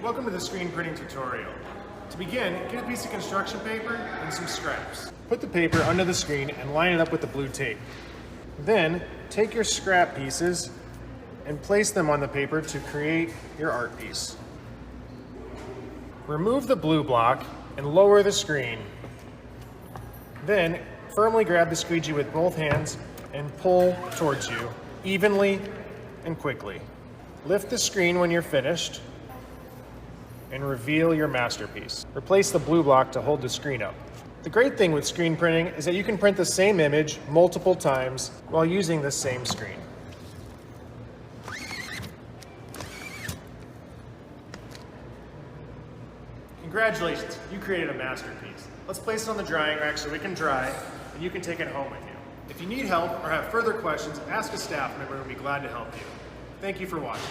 Welcome to the screen printing tutorial. To begin, get a piece of construction paper and some scraps. Put the paper under the screen and line it up with the blue tape. Then, take your scrap pieces and place them on the paper to create your art piece. Remove the blue block and lower the screen. Then, firmly grab the squeegee with both hands and pull towards you, evenly and quickly. Lift the screen when you're finished and reveal your masterpiece. Replace the blue block to hold the screen up. The great thing with screen printing is that you can print the same image multiple times while using the same screen. Congratulations, you created a masterpiece. Let's place it on the drying rack so it can dry and you can take it home with you. If you need help or have further questions, ask a staff member and we'll be glad to help you. Thank you for watching.